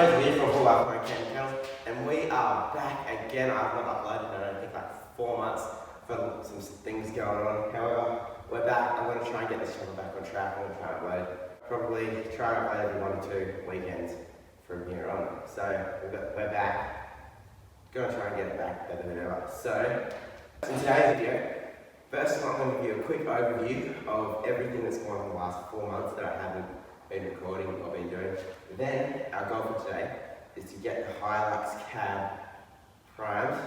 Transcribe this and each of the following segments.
Fraser here from Full Life Home Camp Channel, and we are back again. I've not uploaded in I don't think like 4 months for some things going on. However, we're back. I'm going to try and get this channel back on track. I'm going to try and upload, probably try and upload every 1 or 2 weekends from here on. So we're back. Going to try and get it back better than ever. So in today's video, first of all, I'm going to give you a quick overview of everything that's gone on in the last 4 months that I haven't been recording or been doing. Then our goal for today is to get the Hilux cab primed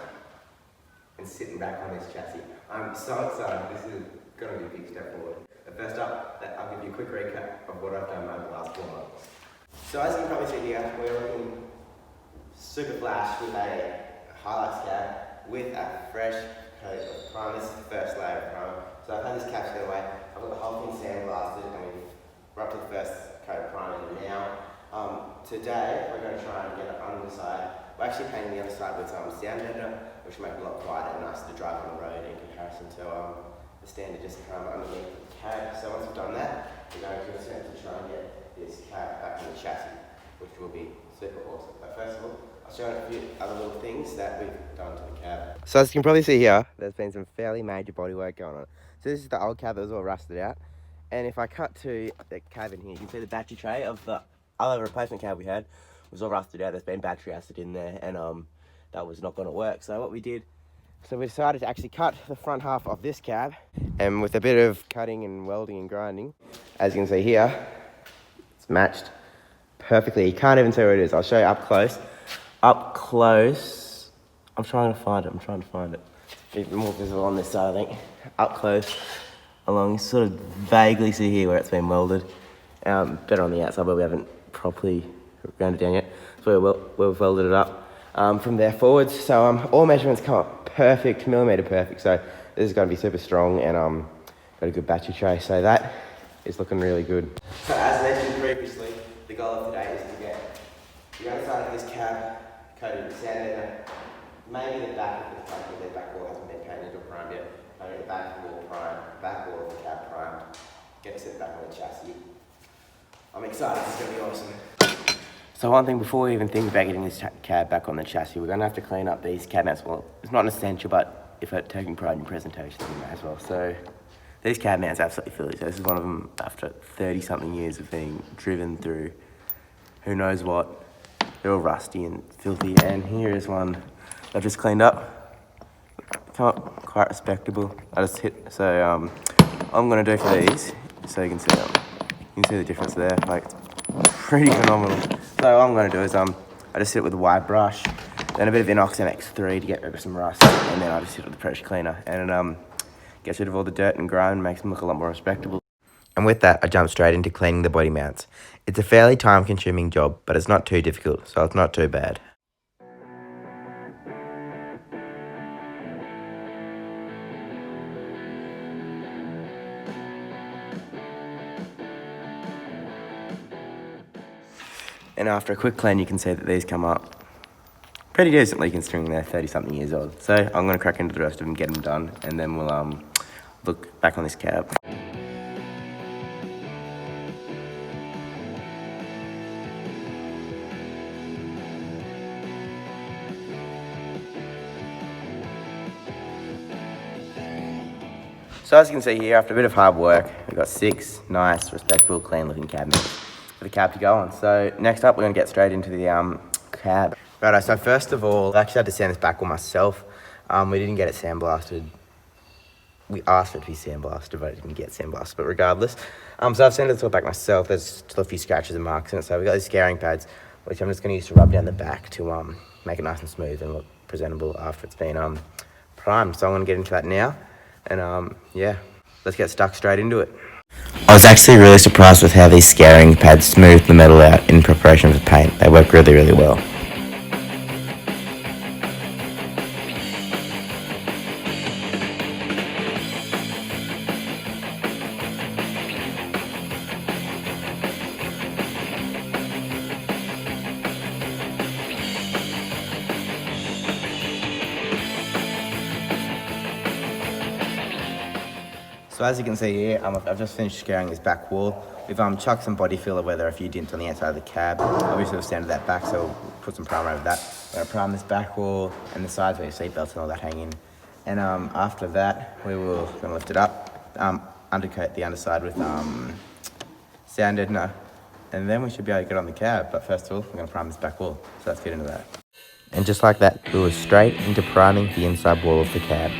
and sitting back on this chassis. I'm so excited. This is going to be a big step forward. But first up, I'll give you a quick recap of what I've done over the last 4 months. So as you can probably see here, we're looking super flash with a Hilux cab with a fresh coat of primer. This is the first layer of primer. So I've had this cab straight away. I've got the whole thing sandblasted and we're up to the first coat of primer now. Today we're going to try and get it on the side. We're actually painting the other side with some sandpaper, which will make it a lot quieter and nicer to drive on the road in comparison to the standard just primer underneath the cab. So once we've done that, we're going to attempt to try and get this cab back in the chassis, which will be super awesome. But first of all, I'll show you a few other little things that we've done to the cab. So as you can probably see here, there's been some fairly major bodywork going on. So this is the old cab that was all rusted out. And if I cut to the cab in here, you can see the battery tray of the other replacement cab we had was all rusted out. There's been battery acid in there and that was not going to work. So what we did, so we decided to actually cut the front half of this cab, and with a bit of cutting and welding and grinding, as you can see here, it's matched perfectly. You can't even see where it is. I'll show you up close. Up close, I'm trying to find it. Even more visible on this side, I think. Up close, along, you sort of vaguely see here where it's been welded. Better on the outside, but we haven't properly ground it down yet. So we've welded it up from there forwards. So all measurements come up perfect, millimetre perfect. So this is going to be super strong and got a good battery tray. So that is looking really good. So as mentioned previously, the goal of today is to get the outside of this cab coated with sandpaper. Maybe the back of the front, because the back wall hasn't been painted or primed yet. Maybe the back wall of the cab primed. Get it set back on the chassis. I'm excited, it's going to be awesome. So one thing before we even think about getting this cab back on the chassis, we're going to have to clean up these cab mounts. Well, it's not an essential, but if you're taking pride in your presentation, then you may as well. So these cab mounts are absolutely filthy. So this is one of them after 30 something years of being driven through who knows what. They're all rusty and filthy, and here is one I've just cleaned up. Come up quite respectable. I just hit, so I'm going to do for these, so you can see them. You can see the difference there, like it's pretty phenomenal. So what I'm going to do is I just hit it with a wide brush, then a bit of Inox MX3 to get rid of some rust, and then I just hit it with the pressure cleaner, and it gets rid of all the dirt and grime, makes them look a lot more respectable. And with that, I jump straight into cleaning the body mounts. It's a fairly time-consuming job, but it's not too difficult, so it's not too bad. And after a quick clean, you can see that these come up pretty decently considering they're 30-something years old. So I'm going to crack into the rest of them, get them done, and then we'll look back on this cab. So as you can see here, after a bit of hard work, we've got 6 nice, respectable, clean-looking cab mounts for the cab to go on. So next up, we're going to get straight into the cab. Righto, so first of all, I actually had to sand this back all myself. We didn't get it sandblasted. We asked for it to be sandblasted, but it didn't get sandblasted, but regardless. So I've sanded this all back myself. There's still a few scratches and marks in it. So we've got these scouring pads, which I'm just going to use to rub down the back to make it nice and smooth and look presentable after it's been primed. So I'm going to get into that now. And yeah, let's get stuck straight into it. I was actually really surprised with how these scouring pads smooth the metal out in preparation for paint. They work really, really well. So as you can see here, I've just finished scouring this back wall. We've chucked some body filler where there are a few dents on the outside of the cab. Obviously we've sanded that back, so we'll put some primer over that. We're gonna prime this back wall and the sides where your seatbelts and all that hang in. And after that, we're gonna lift it up, undercoat the underside with sand Edna, and then we should be able to get on the cab. But first of all, we're gonna prime this back wall. So let's get into that. And just like that, we were straight into priming the inside wall of the cab.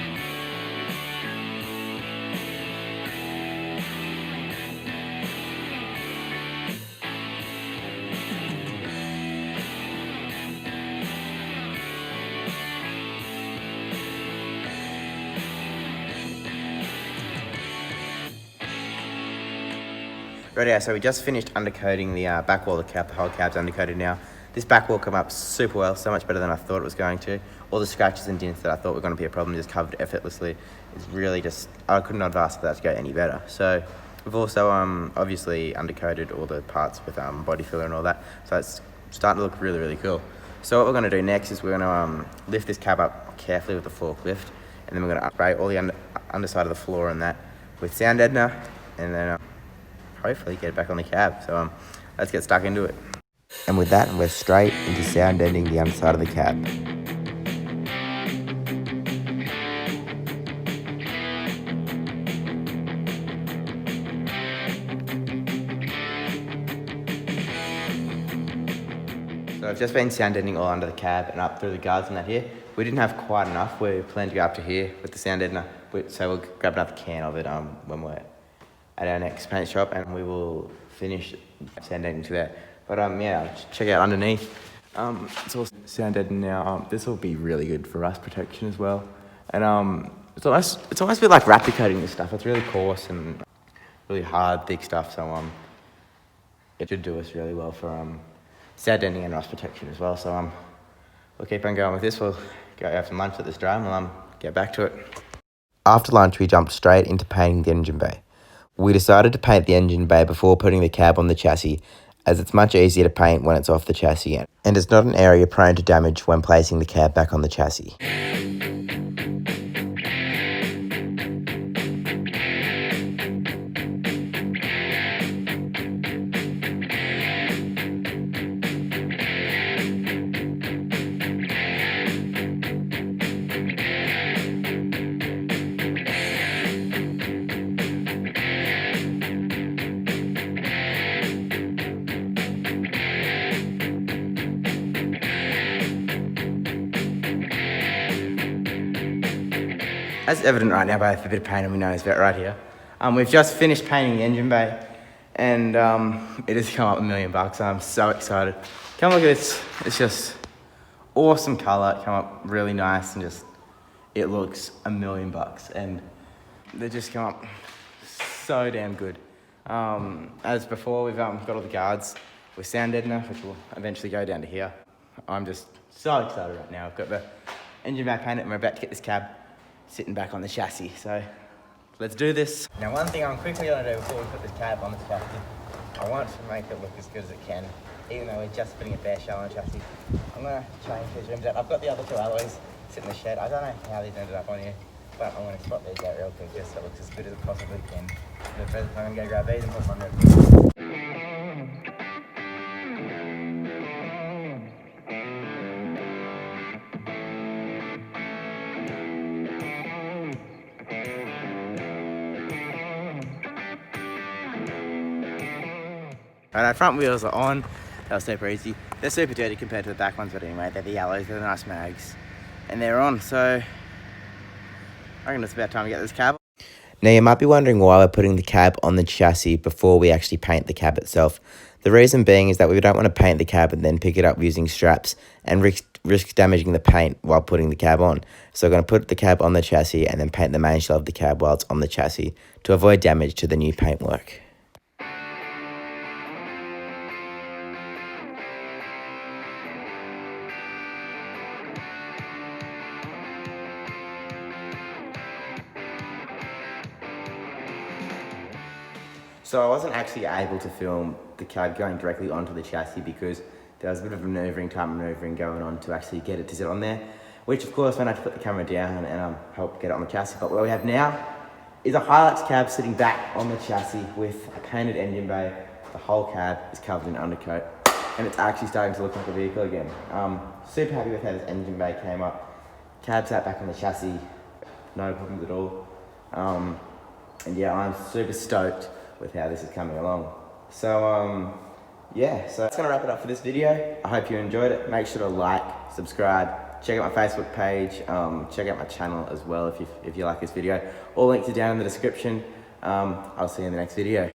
Right, so we just finished undercoating the back wall of the cab. The whole cab's undercoated now. This back wall came up super well, so much better than I thought it was going to. All the scratches and dents that I thought were going to be a problem just covered effortlessly. It's really just, I couldn't have asked for that to go any better. So we've also obviously undercoated all the parts with body filler and all that. So it's starting to look really, really cool. So what we're going to do next is we're going to lift this cab up carefully with the forklift, and then we're going to spray all the underside of the floor and that with Sound Edna, and then hopefully get it back on the cab. So let's get stuck into it. And with that, we're straight into sound ending the underside of the cab. So I've just been sound ending all under the cab and up through the guards and that here. We didn't have quite enough. We planned to go up to here with the sound Edna, so we'll grab another can of it when we're at our next paint shop, and we will finish sound ending to there. But yeah, check out underneath. It's all sound ending now. This will be really good for rust protection as well. And it's almost a bit like Raptor coating this stuff. It's really coarse and really hard, thick stuff. So it should do us really well for sound ending and rust protection as well. So we'll keep on going with this. We'll go have some lunch at this dry and we'll get back to it. After lunch, we jumped straight into painting the engine bay. We decided to paint the engine bay before putting the cab on the chassis, as it's much easier to paint when it's off the chassis, and it's not an area prone to damage when placing the cab back on the chassis. As evident right now by the bit of paint on my nose bit right here. We've just finished painting the engine bay, and it has come up $1 million. I'm so excited. Come look at this. It's just awesome colour. It come up really nice, and just it looks $1 million. And they just come up so damn good. As before, we've got all the guards with Sound Edna, which will eventually go down to here. I'm just so excited right now. I've got the engine bay painted, and we're about to get this cab sitting back on the chassis, so let's do this. Now, one thing I'm quickly going to do before we put this cab on the chassis, I want to make it look as good as it can, even though we're just putting a bare shell on the chassis. I'm going to change these rims out. I've got the other two alloys sitting in the shed. I don't know how these ended up on here, but I'm going to swap these out real quick just so it looks as good as it possibly can. But first, I'm going to go grab these and put them on real quick. Alright, our front wheels are on. That was super easy. They're super dirty compared to the back ones, but anyway, they're the yellows, they're the nice mags. And they're on, so I reckon it's about time to get this cab. Now, you might be wondering why we're putting the cab on the chassis before we actually paint the cab itself. The reason being is that we don't want to paint the cab and then pick it up using straps and risk damaging the paint while putting the cab on. So we're going to put the cab on the chassis and then paint the main shell of the cab while it's on the chassis to avoid damage to the new paintwork. So I wasn't actually able to film the cab going directly onto the chassis because there was a bit of maneuvering going on to actually get it to sit on there, which of course when I had to put the camera down and help get it on the chassis. But what we have now is a Hilux cab sitting back on the chassis with a painted engine bay. The whole cab is covered in undercoat, and it's actually starting to look like a vehicle again. Super happy with how this engine bay came up. Cab sat back on the chassis, no problems at all. And yeah, I'm super stoked with how this is coming along. So yeah, so that's gonna wrap it up for this video. I hope you enjoyed it. Make sure to like, subscribe, check out my Facebook page, check out my channel as well if you like this video. All links are down in the description. I'll see you in the next video.